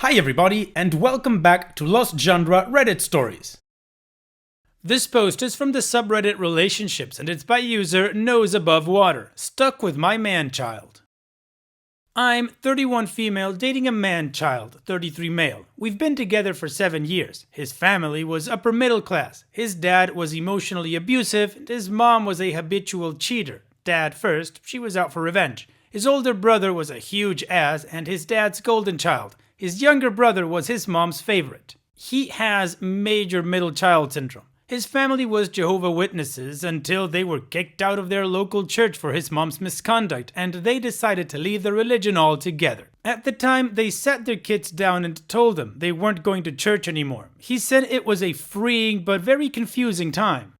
Hi everybody, and welcome back to Lost Genre Reddit Stories. This post is from the subreddit Relationships, and it's by user Nose Above Water, stuck with my man-child. I'm 31 female dating a man-child, 33 male. We've been together for 7 years. His family was upper middle class. His dad was emotionally abusive, and his mom was a habitual cheater. Dad first, she was out for revenge. His older brother was a huge ass and his dad's golden child. His younger brother was his mom's favorite. He has major middle child syndrome. His family was Jehovah's Witnesses until they were kicked out of their local church for his mom's misconduct, and they decided to leave the religion altogether. At the time, they sat their kids down and told them they weren't going to church anymore. He said it was a freeing but very confusing time.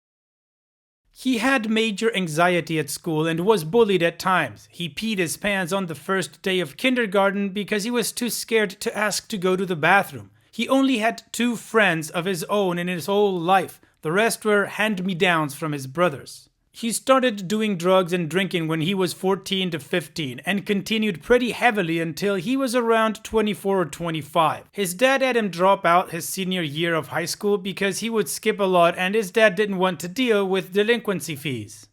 He had major anxiety at school and was bullied at times. He peed his pants on the first day of kindergarten because he was too scared to ask to go to the bathroom. He only had 2 friends of his own in his whole life. The rest were hand-me-downs from his brothers. He started doing drugs and drinking when he was 14 to 15 and continued pretty heavily until he was around 24 or 25. His dad had him drop out his senior year of high school because he would skip a lot and his dad didn't want to deal with delinquency fees.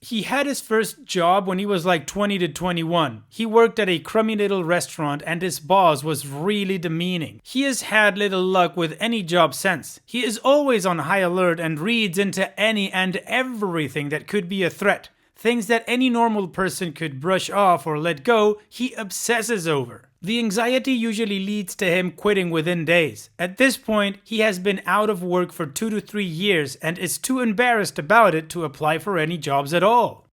He had his first job when he was like 20 to 21. He worked at a crummy little restaurant and his boss was really demeaning. He has had little luck with any job since. He is always on high alert and reads into any and everything that could be a threat. Things that any normal person could brush off or let go, he obsesses over. The anxiety usually leads to him quitting within days. At this point, he has been out of work for 2 to 3 years and is too embarrassed about it to apply for any jobs at all.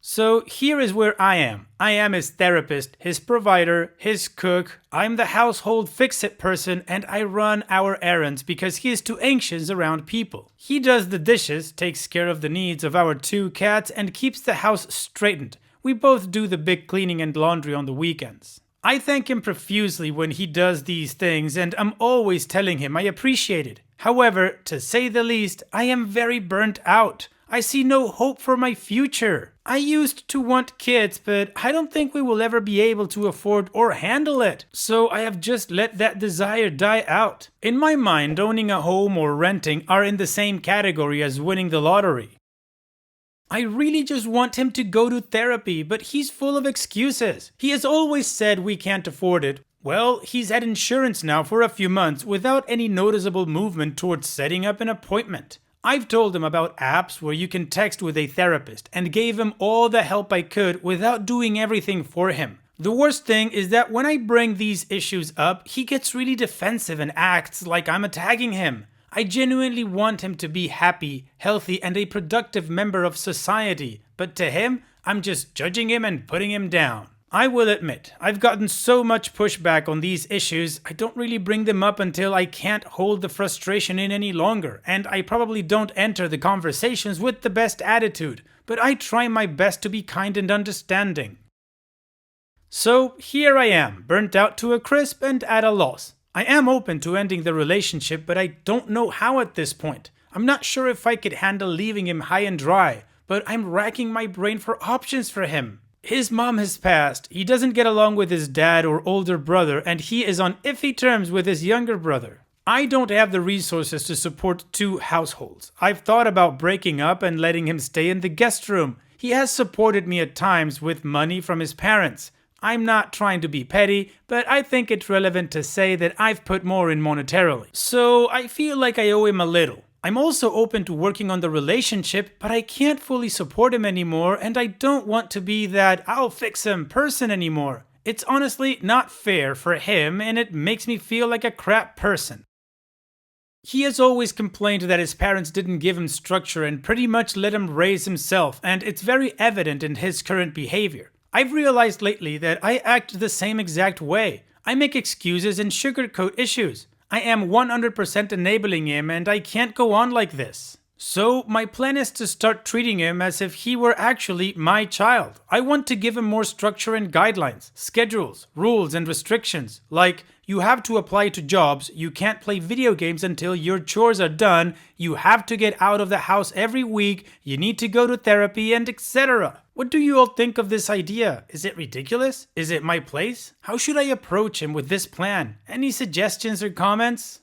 So here is where I am. I am his therapist, his provider, his cook. I'm the household fix-it person and I run our errands because he is too anxious around people. He does the dishes, takes care of the needs of our 2 cats and keeps the house straightened. We both do the big cleaning and laundry on the weekends. I thank him profusely when he does these things and I'm always telling him I appreciate it. However, to say the least, I am very burnt out. I see no hope for my future. I used to want kids, but I don't think we will ever be able to afford or handle it. So I have just let that desire die out. In my mind, owning a home or renting are in the same category as winning the lottery. I really just want him to go to therapy, but he's full of excuses. He has always said we can't afford it. Well, he's had insurance now for a few months without any noticeable movement towards setting up an appointment. I've told him about apps where you can text with a therapist and gave him all the help I could without doing everything for him. The worst thing is that when I bring these issues up, he gets really defensive and acts like I'm attacking him. I genuinely want him to be happy, healthy, and a productive member of society, but to him, I'm just judging him and putting him down. I will admit, I've gotten so much pushback on these issues, I don't really bring them up until I can't hold the frustration in any longer, and I probably don't enter the conversations with the best attitude, but I try my best to be kind and understanding. So here I am, burnt out to a crisp and at a loss. I am open to ending the relationship, but I don't know how at this point. I'm not sure if I could handle leaving him high and dry, but I'm racking my brain for options for him. His mom has passed, he doesn't get along with his dad or older brother, and he is on iffy terms with his younger brother. I don't have the resources to support 2 households. I've thought about breaking up and letting him stay in the guest room. He has supported me at times with money from his parents. I'm not trying to be petty, but I think it's relevant to say that I've put more in monetarily. So I feel like I owe him a little. I'm also open to working on the relationship, but I can't fully support him anymore and I don't want to be that I'll fix him person anymore. It's honestly not fair for him and it makes me feel like a crap person. He has always complained that his parents didn't give him structure and pretty much let him raise himself, and it's very evident in his current behavior. I've realized lately that I act the same exact way. I make excuses and sugarcoat issues. I am 100% enabling him and I can't go on like this. So my plan is to start treating him as if he were actually my child. I want to give him more structure and guidelines, schedules, rules and restrictions, like you have to apply to jobs, you can't play video games until your chores are done, you have to get out of the house every week, you need to go to therapy, and etc. What do you all think of this idea? Is it ridiculous? Is it my place? How should I approach him with this plan? Any suggestions or comments?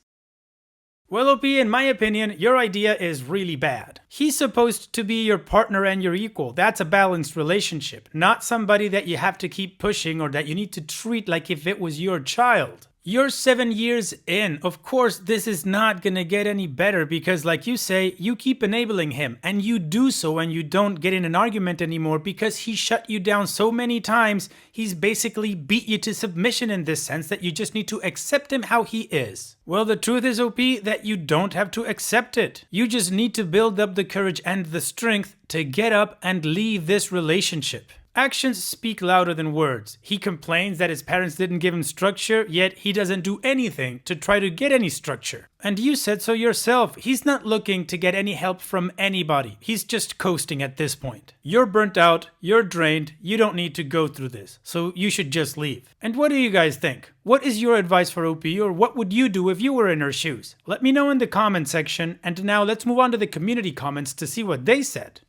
Well, OP, in my opinion, your idea is really bad. He's supposed to be your partner and your equal. That's a balanced relationship, not somebody that you have to keep pushing or that you need to treat like if it was your child. You're 7 years in. Of course, this is not gonna get any better because, like you say, you keep enabling him, and you do so and you don't get in an argument anymore because he shut you down so many times. He's basically beat you to submission in this sense that you just need to accept him how he is. Well, the truth is, OP, that you don't have to accept it. You just need to build up the courage and the strength to get up and leave this relationship. Actions speak louder than words. He complains that his parents didn't give him structure, yet he doesn't do anything to try to get any structure. And you said so yourself. He's not looking to get any help from anybody. He's just coasting at this point. You're burnt out, you're drained, you don't need to go through this, so you should just leave. And what do you guys think? What is your advice for OP, or what would you do if you were in her shoes? Let me know in the comment section, and now let's move on to the community comments to see what they said.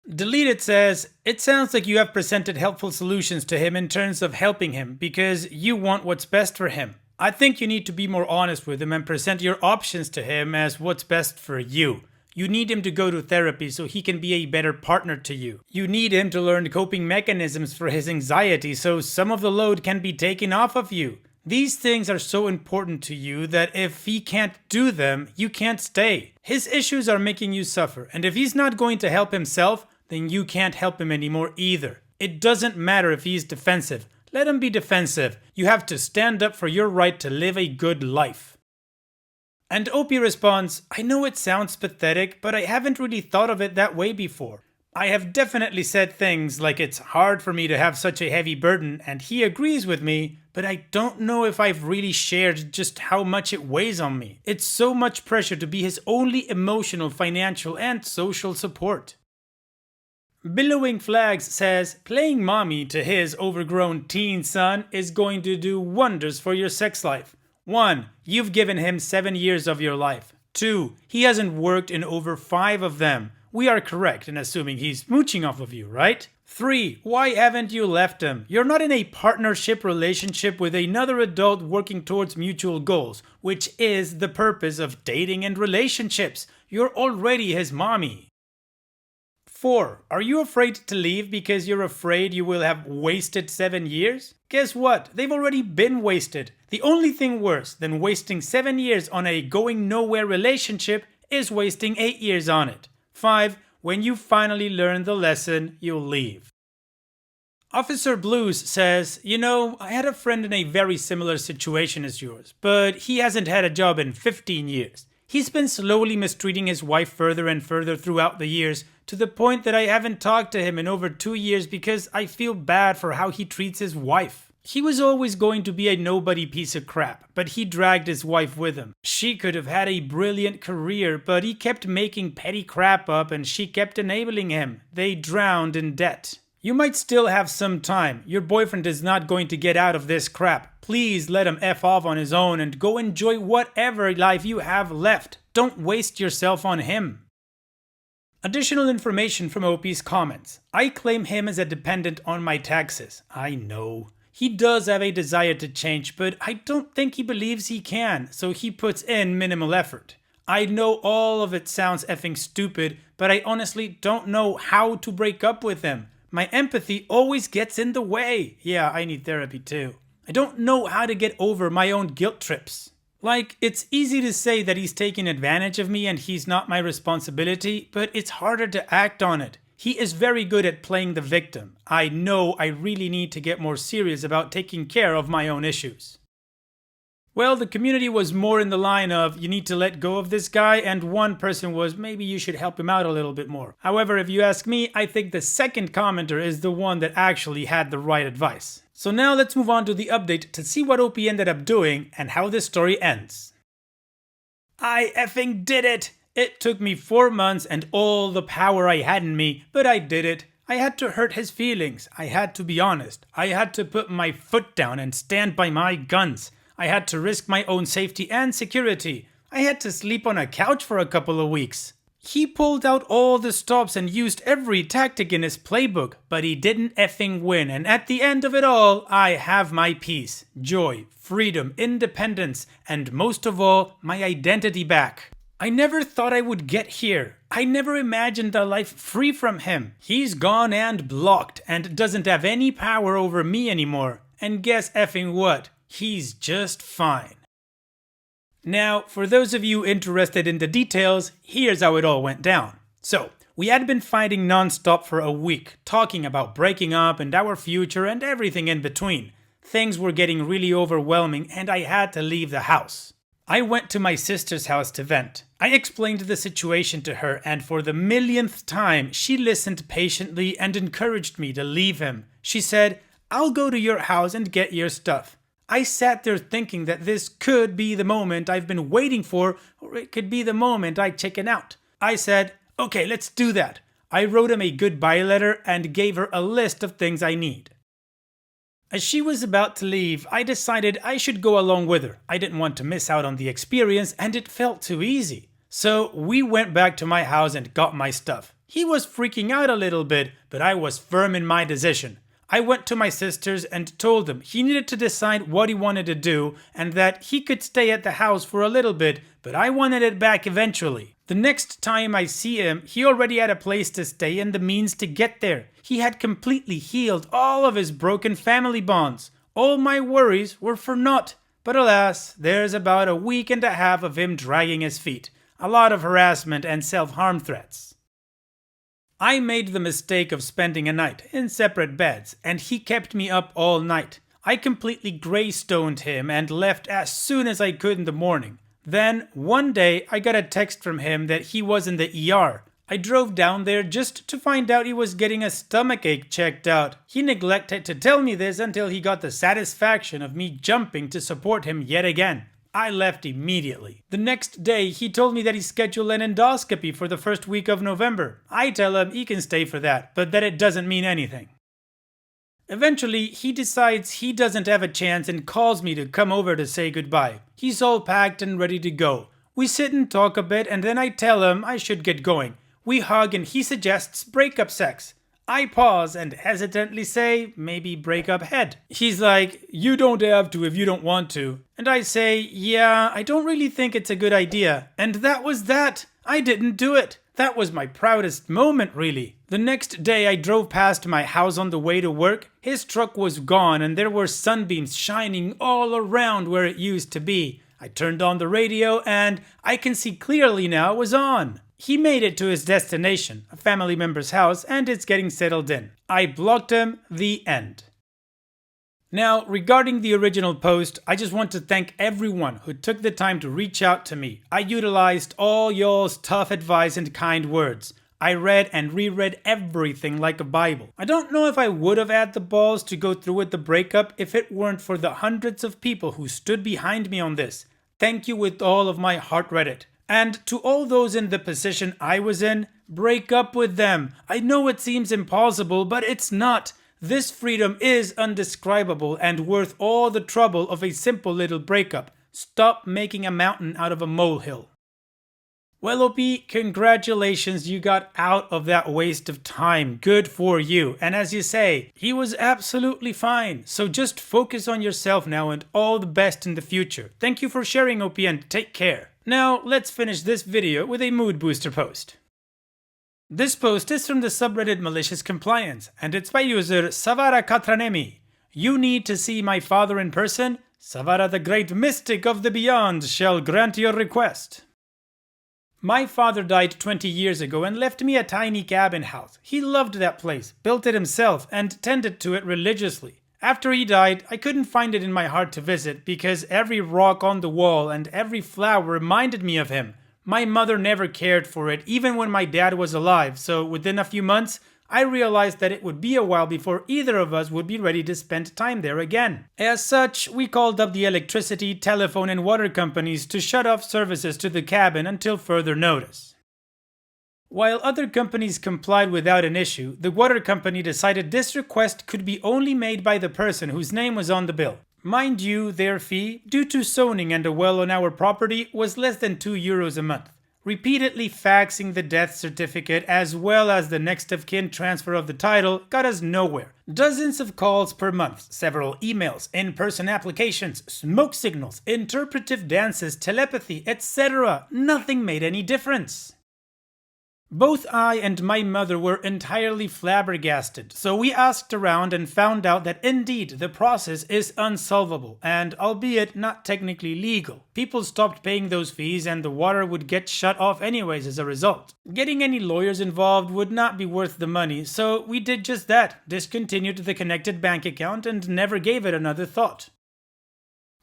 Deleted says, it sounds like you have presented helpful solutions to him in terms of helping him because you want what's best for him. I think you need to be more honest with him and present your options to him as what's best for you. You need him to go to therapy so he can be a better partner to you. You need him to learn coping mechanisms for his anxiety so some of the load can be taken off of you. These things are so important to you that if he can't do them, you can't stay. His issues are making you suffer, and if he's not going to help himself, then you can't help him anymore either. It doesn't matter if he's defensive. Let him be defensive. You have to stand up for your right to live a good life. And OP responds, I know it sounds pathetic, but I haven't really thought of it that way before. I have definitely said things like it's hard for me to have such a heavy burden, and he agrees with me, but I don't know if I've really shared just how much it weighs on me. It's so much pressure to be his only emotional, financial, and social support. Billowing Flags says, playing mommy to his overgrown teen son is going to do wonders for your sex life. 1. You've given him 7 years of your life. 2. He hasn't worked in over 5 of them. We are correct in assuming he's mooching off of you, right? 3. Why haven't you left him? You're not in a partnership relationship with another adult working towards mutual goals, which is the purpose of dating and relationships. You're already his mommy. 4. Are you afraid to leave because you're afraid you will have wasted 7 years? Guess what? They've already been wasted. The only thing worse than wasting 7 years on a going nowhere relationship is wasting 8 years on it. 5. When you finally learn the lesson, you'll leave. Officer Blues says, you know, I had a friend in a very similar situation as yours, but he hasn't had a job in 15 years. He's been slowly mistreating his wife further and further throughout the years, to the point that I haven't talked to him in over 2 years because I feel bad for how he treats his wife. He was always going to be a nobody piece of crap, but he dragged his wife with him. She could have had a brilliant career, but he kept making petty crap up and she kept enabling him. They drowned in debt. You might still have some time. Your boyfriend is not going to get out of this crap. Please let him F off on his own and go enjoy whatever life you have left. Don't waste yourself on him. Additional information from OP's comments. I claim him as a dependent on my taxes. I know. He does have a desire to change, but I don't think he believes he can, so he puts in minimal effort. I know all of it sounds effing stupid, but I honestly don't know how to break up with him. My empathy always gets in the way. Yeah, I need therapy too. I don't know how to get over my own guilt trips. Like, it's easy to say that he's taking advantage of me and he's not my responsibility, but it's harder to act on it. He is very good at playing the victim. I know I really need to get more serious about taking care of my own issues. Well, the community was more in the line of, you need to let go of this guy, and one person was, maybe you should help him out a little bit more. However, if you ask me, I think the second commenter is the one that actually had the right advice. So now let's move on to the update to see what OP ended up doing and how this story ends. I effing did it! It took me 4 months and all the power I had in me, but I did it. I had to hurt his feelings. I had to be honest. I had to put my foot down and stand by my guns. I had to risk my own safety and security. I had to sleep on a couch for a couple of weeks. He pulled out all the stops and used every tactic in his playbook, but he didn't effing win, and at the end of it all, I have my peace, joy, freedom, independence, and most of all, my identity back. I never thought I would get here. I never imagined a life free from him. He's gone and blocked and doesn't have any power over me anymore. And guess effing what? He's just fine. Now, for those of you interested in the details, here's how it all went down. So, we had been fighting non-stop for a week, talking about breaking up and our future and everything in between. Things were getting really overwhelming and I had to leave the house. I went to my sister's house to vent. I explained the situation to her and for the millionth time, she listened patiently and encouraged me to leave him. She said, "I'll go to your house and get your stuff." I sat there thinking that this could be the moment I've been waiting for, or it could be the moment I chicken out. I said, "Okay, let's do that." I wrote him a goodbye letter and gave her a list of things I need. As she was about to leave, I decided I should go along with her. I didn't want to miss out on the experience and it felt too easy. So we went back to my house and got my stuff. He was freaking out a little bit, but I was firm in my decision. I went to my sister's and told him he needed to decide what he wanted to do and that he could stay at the house for a little bit, but I wanted it back eventually. The next time I see him, he already had a place to stay and the means to get there. He had completely healed all of his broken family bonds. All my worries were for naught. But alas, there's about a week and a half of him dragging his feet. A lot of harassment and self-harm threats. I made the mistake of spending a night in separate beds, and he kept me up all night. I completely greystoned him and left as soon as I could in the morning. Then, one day, I got a text from him that he was in the ER. I drove down there just to find out he was getting a stomachache checked out. He neglected to tell me this until he got the satisfaction of me jumping to support him yet again. I left immediately. The next day, he told me that he scheduled an endoscopy for the first week of November. I tell him he can stay for that, but that it doesn't mean anything. Eventually, he decides he doesn't have a chance and calls me to come over to say goodbye. He's all packed and ready to go. We sit and talk a bit and then I tell him I should get going. We hug and he suggests breakup sex. I pause and hesitantly say, maybe break up head. He's like, "You don't have to if you don't want to." And I say, "Yeah, I don't really think it's a good idea." And that was that. I didn't do it. That was my proudest moment, really. The next day I drove past my house on the way to work. His truck was gone and there were sunbeams shining all around where it used to be. I turned on the radio and I can see clearly now it was on. He made it to his destination, a family member's house, and it's getting settled in. I blocked him, the end. Now, regarding the original post, I just want to thank everyone who took the time to reach out to me. I utilized all y'all's tough advice and kind words. I read and reread everything like a Bible. I don't know if I would have had the balls to go through with the breakup if it weren't for the hundreds of people who stood behind me on this. Thank you with all of my heart, Reddit. And to all those in the position I was in, break up with them. I know it seems impossible, but it's not. This freedom is undescribable and worth all the trouble of a simple little breakup. Stop making a mountain out of a molehill. Well, OP, congratulations, you got out of that waste of time. Good for you. And as you say, he was absolutely fine. So just focus on yourself now and all the best in the future. Thank you for sharing, OP, and take care. Now, let's finish this video with a mood booster post. This post is from the subreddit Malicious Compliance, and it's by user Savara Katranemi. You need to see my father in person? Savara, the great mystic of the beyond, shall grant your request. My father died 20 years ago and left me a tiny cabin house. He loved that place, built it himself, and tended to it religiously. After he died, I couldn't find it in my heart to visit because every rock on the wall and every flower reminded me of him. My mother never cared for it, even when my dad was alive, so within a few months, I realized that it would be a while before either of us would be ready to spend time there again. As such, we called up the electricity, telephone, and water companies to shut off services to the cabin until further notice. While other companies complied without an issue, the water company decided this request could be only made by the person whose name was on the bill. Mind you, their fee, due to zoning and a well on our property, was less than €2 a month. Repeatedly faxing the death certificate as well as the next of kin transfer of the title got us nowhere. Dozens of calls per month, several emails, in-person applications, smoke signals, interpretive dances, telepathy, etc. Nothing made any difference. Both I and my mother were entirely flabbergasted, so we asked around and found out that indeed the process is unsolvable and, albeit not technically legal, people stopped paying those fees and the water would get shut off anyways as a result. Getting any lawyers involved would not be worth the money, so we did just that, discontinued the connected bank account and never gave it another thought.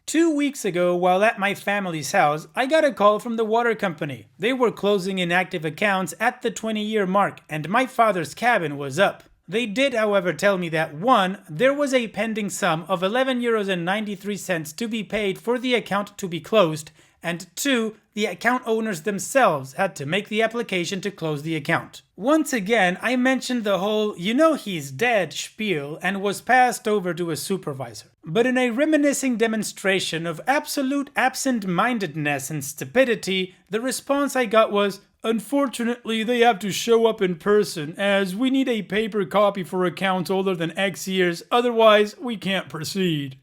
2 weeks ago, while at my family's house, I got a call from the water company. They were closing inactive accounts at the 20-year mark, and my father's cabin was up. They did, however, tell me that 1. There was a pending sum of €11.93 to be paid for the account to be closed, and 2. The account owners themselves had to make the application to close the account. Once again, I mentioned the whole "you know he's dead" spiel and was passed over to a supervisor. But in a reminiscing demonstration of absolute absent-mindedness and stupidity, the response I got was, "Unfortunately, they have to show up in person, as we need a paper copy for accounts older than X years, otherwise we can't proceed."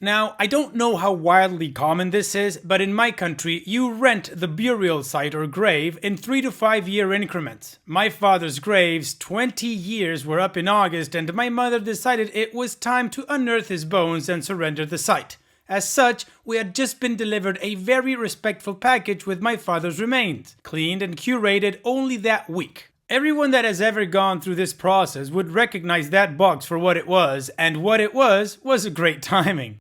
Now, I don't know how wildly common this is, but in my country, you rent the burial site or grave in 3 to 5 year increments. My father's grave's 20 years were up in August, and my mother decided it was time to unearth his bones and surrender the site. As such, we had just been delivered a very respectful package with my father's remains, cleaned and curated only that week. Everyone that has ever gone through this process would recognize that box for what it was, and what it was a great timing.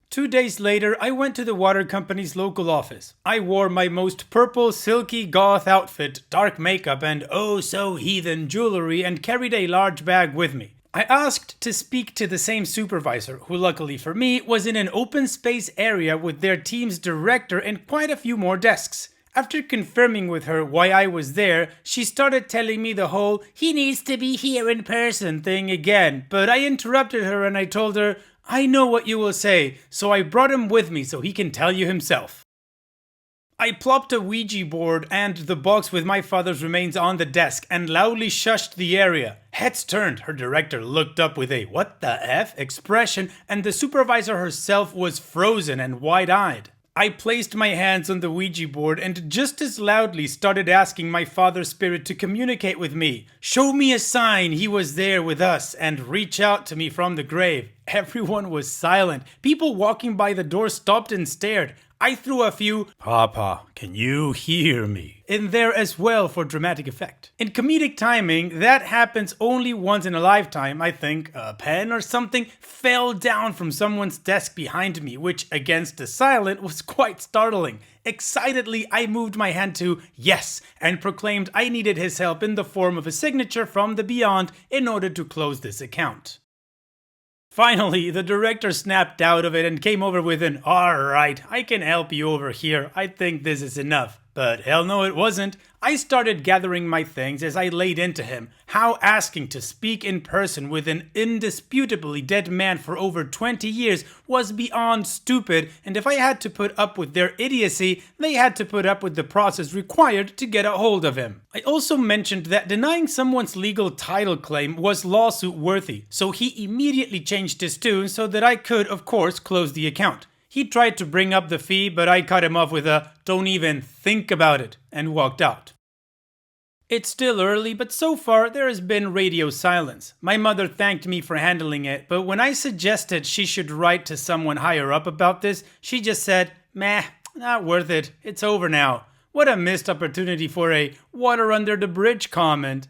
2 days later, I went to the water company's local office. I wore my most purple, silky goth outfit, dark makeup, and oh so heathen jewelry, and carried a large bag with me. I asked to speak to the same supervisor, who luckily for me was in an open space area with their team's director and quite a few more desks. After confirming with her why I was there, she started telling me the whole "he needs to be here in person" thing again, but I interrupted her and I told her, "I know what you will say, so I brought him with me so he can tell you himself." I plopped a Ouija board and the box with my father's remains on the desk and loudly shushed the area. Heads turned, her director looked up with a "what the F" expression, and the supervisor herself was frozen and wide-eyed. I placed my hands on the Ouija board and just as loudly started asking my father's spirit to communicate with me, show me a sign he was there with us, and reach out to me from the grave. Everyone was silent. People walking by the door stopped and stared. I threw a few "Papa, can you hear me?" in there as well for dramatic effect. In comedic timing, that happens only once in a lifetime, I think. A pen or something fell down from someone's desk behind me, which against the silence was quite startling. Excitedly, I moved my hand to "yes" and proclaimed I needed his help in the form of a signature from the beyond in order to close this account. Finally, the director snapped out of it and came over with an "alright, I can help you over here, I think this is enough." But hell no it wasn't. I started gathering my things as I laid into him how asking to speak in person with an indisputably dead man for over 20 years was beyond stupid, and if I had to put up with their idiocy, they had to put up with the process required to get a hold of him. I also mentioned that denying someone's legal title claim was lawsuit worthy, so he immediately changed his tune so that I could, of course, close the account. He tried to bring up the fee, but I cut him off with a "don't even think about it," and walked out. It's still early, but so far there has been radio silence. My mother thanked me for handling it, but when I suggested she should write to someone higher up about this, she just said, "Meh, not worth it, it's over now." What a missed opportunity for a "water under the bridge" comment.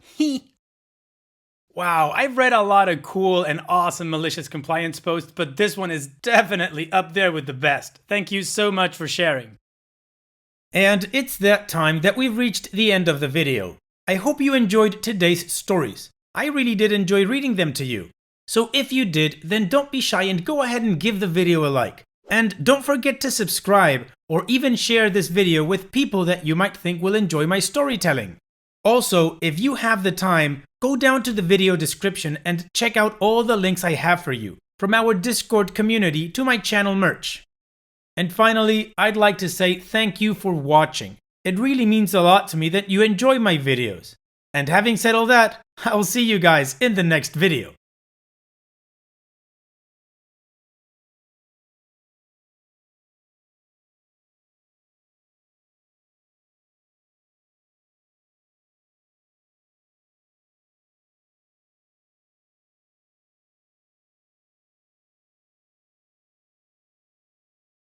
Wow, I've read a lot of cool and awesome malicious compliance posts, but this one is definitely up there with the best. Thank you so much for sharing. And it's that time that we've reached the end of the video. I hope you enjoyed today's stories. I really did enjoy reading them to you. So if you did, then don't be shy and go ahead and give the video a like. And don't forget to subscribe or even share this video with people that you might think will enjoy my storytelling. Also, if you have the time, go down to the video description and check out all the links I have for you, from our Discord community to my channel merch. And finally, I'd like to say thank you for watching. It really means a lot to me that you enjoy my videos. And having said all that, I'll see you guys in the next video.